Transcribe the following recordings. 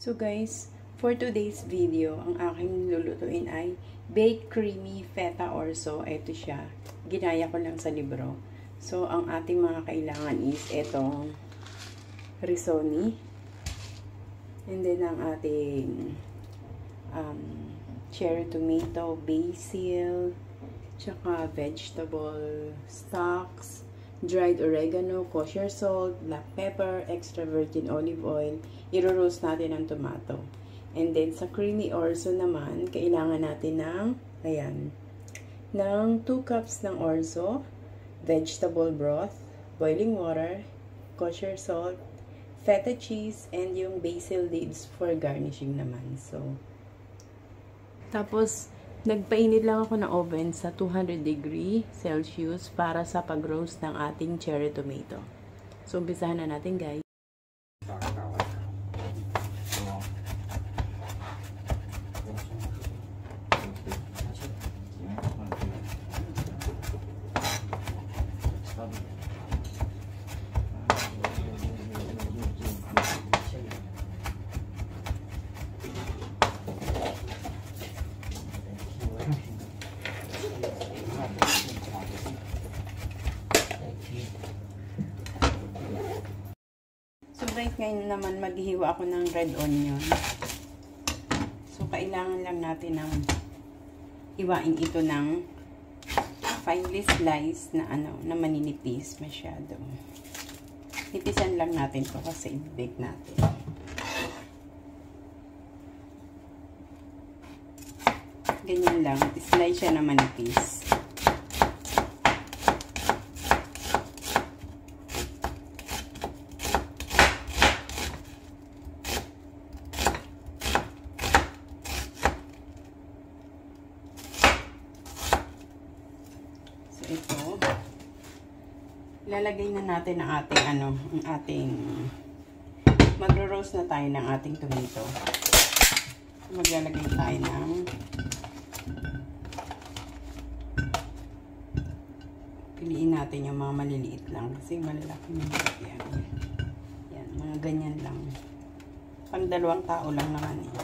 So guys, for today's video, ang aking lulutuin ay baked creamy feta orzo. Ito siya. Ginaya ko lang sa libro. So, ang ating mga kailangan is itong risoni. And then, ang ating cherry tomato, basil, tsaka vegetable stocks, dried oregano, kosher salt, black pepper, extra virgin olive oil. Iro-roast natin ang tomato. And then, sa creamy orzo naman, kailangan natin ng 2 cups ng orzo, vegetable broth, boiling water, kosher salt, feta cheese, and yung basil leaves for garnishing naman. So, tapos, nagpainit lang ako ng oven sa 200°C para sa pag-roast ng ating cherry tomato. So, umpisahan na natin, guys. So guys, ngayon naman maghihiwa ako ng red onion. So kailangan lang natin ng hiwain ito ng finely sliced na na maninipis masyado. Nipisan lang natin to kasi i-bake natin. Ganyan lang, slice siya na manipis. Ito, ilalagay na natin ang ating magro-roast na tayo ng ating tomato. Maglalagay tayo ng piliin natin yung mga maliliit lang kasi malalaki na yan. Yan, mga ganyan lang. Pang 2 tao lang naman eh.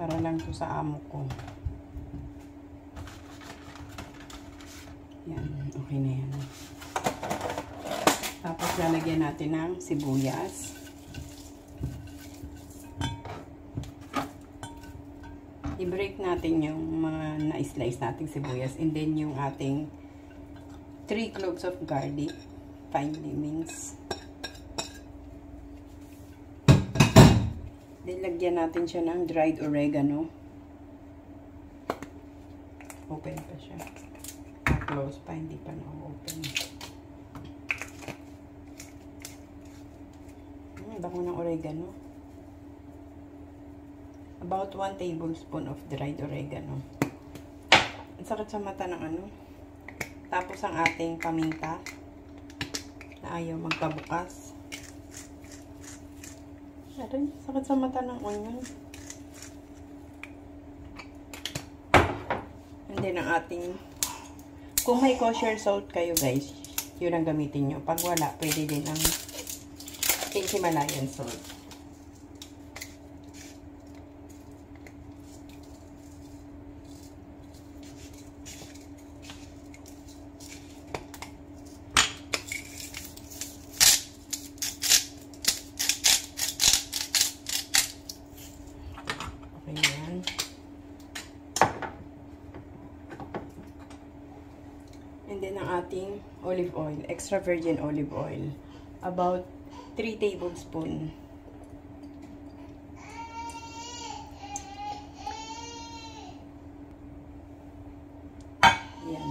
Para lang to sa amo ko. Yan, okay na yan. Tapos lalagyan natin ng sibuyas. I-break natin yung mga na-slice nating sibuyas. And then yung ating 3 cloves of garlic, finely minced. Then lagyan natin siya ng dried oregano. Open pa siya. Close pa, hindi pa na-open. Bako ng oregano. About 1 tablespoon of dried oregano. Ang sakit sa mata ng Tapos ang ating paminta na ayaw magpabukas. Aray, sakit sa mata ng onion. And then ang ating, kung may kosher salt kayo guys, yun ang gamitin nyo. Pag wala, pwede din ang pink Himalayan salt. Okay yan. And then ang ating olive oil, extra virgin olive oil, about 3 tablespoon. Yan.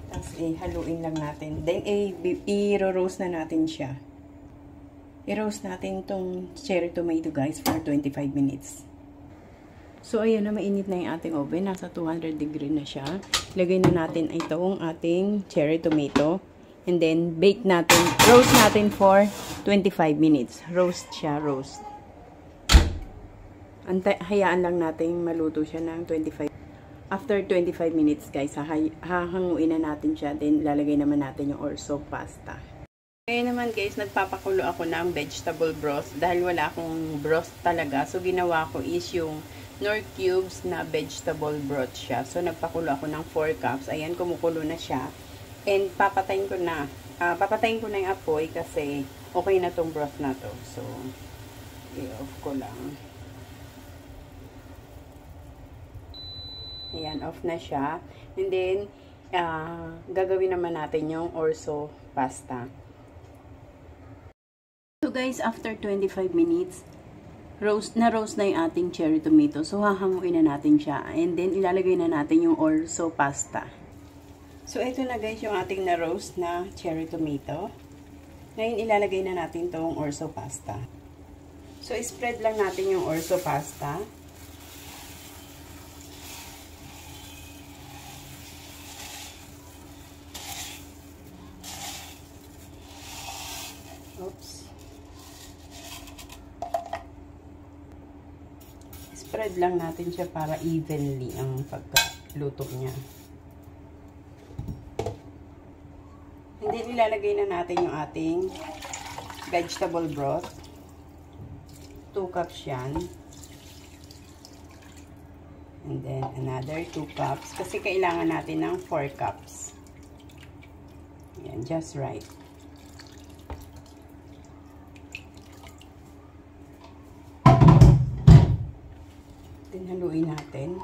Tapos haluin lang natin. Then i-roast na natin siya. I-roast natin tong cherry tomato guys for 25 minutes. So, ayan na, mainit na yung ating oven. Nasa 200 degree na siya. Lagay na natin itong ating cherry tomato. And then, bake natin. Roast natin for 25 minutes. Roast siya, roast. Hayaan lang natin maluto siya ng 25. After 25 minutes, guys, hahanguin na natin siya. Then, lalagay naman natin yung orzo pasta. Ngayon naman guys, nagpapakulo ako ng vegetable broth dahil wala akong broth talaga. So, ginawa ko is yung Knorr cubes na vegetable broth siya. So, nagpakulo ako ng 4 cups. Ayan, kumukulo na siya. And, papatayin ko na. Papatayin ko na yung apoy kasi okay na tong broth na to. So, i-off ko lang. Ayan, off na siya. And then, gagawin naman natin yung orzo pasta. So guys, after 25 minutes, roast na yung ating cherry tomato. So hahanguin na natin siya. And then ilalagay na natin yung orzo pasta. So ito na guys yung ating na roast na cherry tomato. Ngayon ilalagay na natin tong orzo pasta. So spread lang natin yung orzo pasta. Oops. Spread lang natin siya para evenly ang pagkaluto niya. And then, ilalagay na natin yung ating vegetable broth. 2 cups yan. And then, another 2 cups. Kasi kailangan natin ng 4 cups. Yan, just right. Then, haluin natin.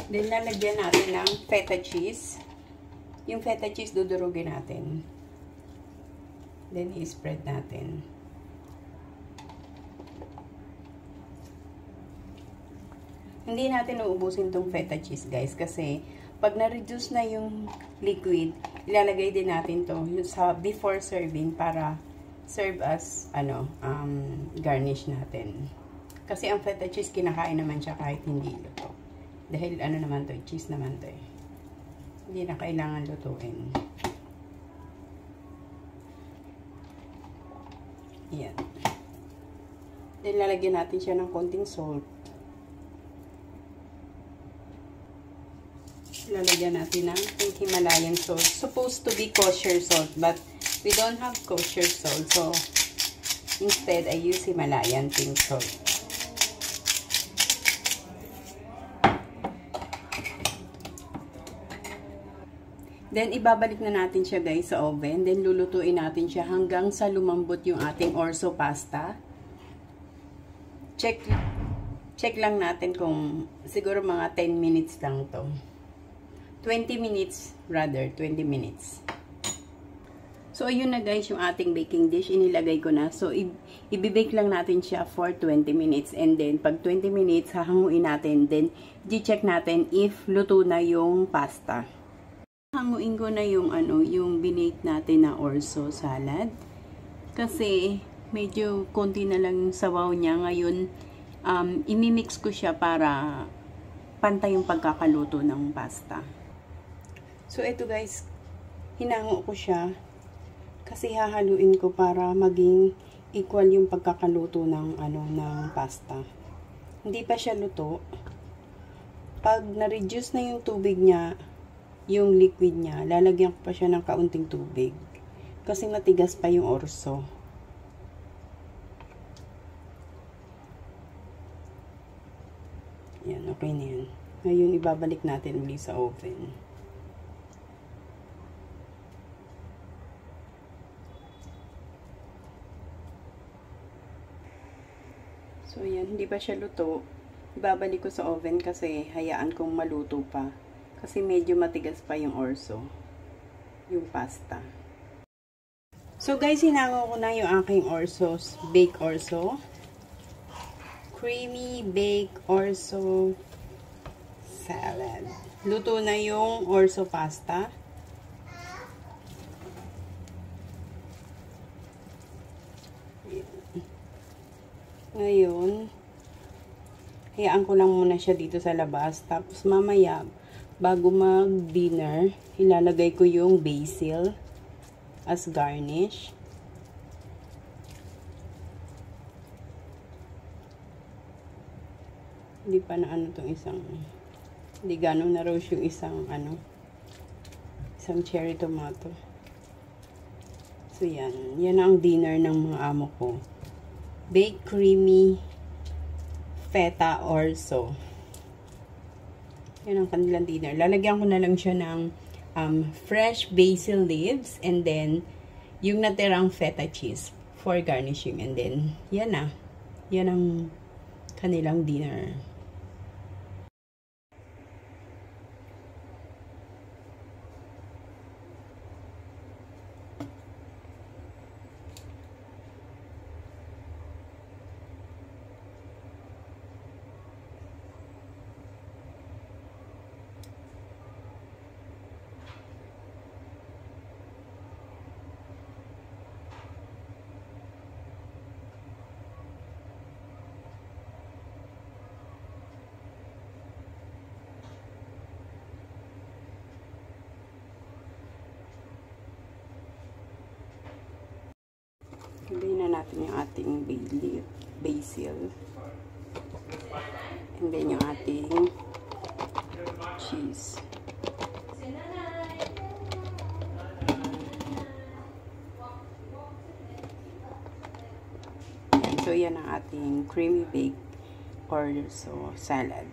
Then, lalagyan natin ng feta cheese. Yung feta cheese, dudurugin natin. Then, i-spread natin. Hindi natin uubusin tong feta cheese, guys. Kasi, pag na-reduce na yung liquid, ilalagay din natin to sa before serving para serve as, garnish natin. Kasi ang feta cheese, kinakain naman siya kahit hindi luto. Dahil, naman to, cheese naman to eh. Hindi na kailangan lutuin. Yan. Then, lalagyan natin siya ng konting salt. Lalagyan natin ng Himalayan salt. Supposed to be kosher salt, but we don't have kosher salt. So, instead, I use Himalayan pink salt. Then, ibabalik na natin siya guys sa oven. Then, lulutuin natin siya hanggang sa lumambot yung ating orzo pasta. Check lang natin kung siguro mga 10 minutes lang to. 20 minutes, rather, 20 minutes. So, ayun na guys, yung ating baking dish, inilagay ko na. So, ibibake lang natin siya for 20 minutes. And then, pag 20 minutes, hahanguin natin. Then, i-check natin if luto na yung pasta. Hanguin ko na yung, yung binake natin na orzo salad. Kasi, medyo konti na lang sabaw niya. Ngayon, imimix ko siya para pantay yung pagkakaluto ng pasta. So, ito guys, hinango ko siya kasi hahaluin ko para maging equal yung pagkakaluto ng, ng pasta. Hindi pa siya luto. Pag na-reduce na yung tubig niya, yung liquid niya, lalagyan ko pa siya ng kaunting tubig. Kasi matigas pa yung orzo. Yan, okay na yan. Ngayon, ibabalik natin ulit sa oven. So, yan. Hindi pa siya luto. Ibabalik ko sa oven kasi hayaan kong maluto pa. Kasi medyo matigas pa yung orzo. Yung pasta. So, guys, hinango ko na yung aking orzos. Baked orzo. Creamy baked orzo salad. Luto na yung orzo pasta. Ngayon, hayaan ko lang muna siya dito sa labas. Tapos mamaya, bago mag-dinner, ilalagay ko yung basil as garnish. Hindi pa na ano tong isang, hindi ganong na rose yung isang isang cherry tomato. So yan, yan ang dinner ng mga amo ko. Baked creamy feta orzo. Yan ang kanilang dinner. Lalagyan ko na lang siya ng fresh basil leaves and then yung natirang feta cheese for garnishing. And then, yan na. Yan ang kanilang dinner. Sabihin na natin yung ating basil. And then yung ating cheese. So, yan ang ating creamy baked orzo salad.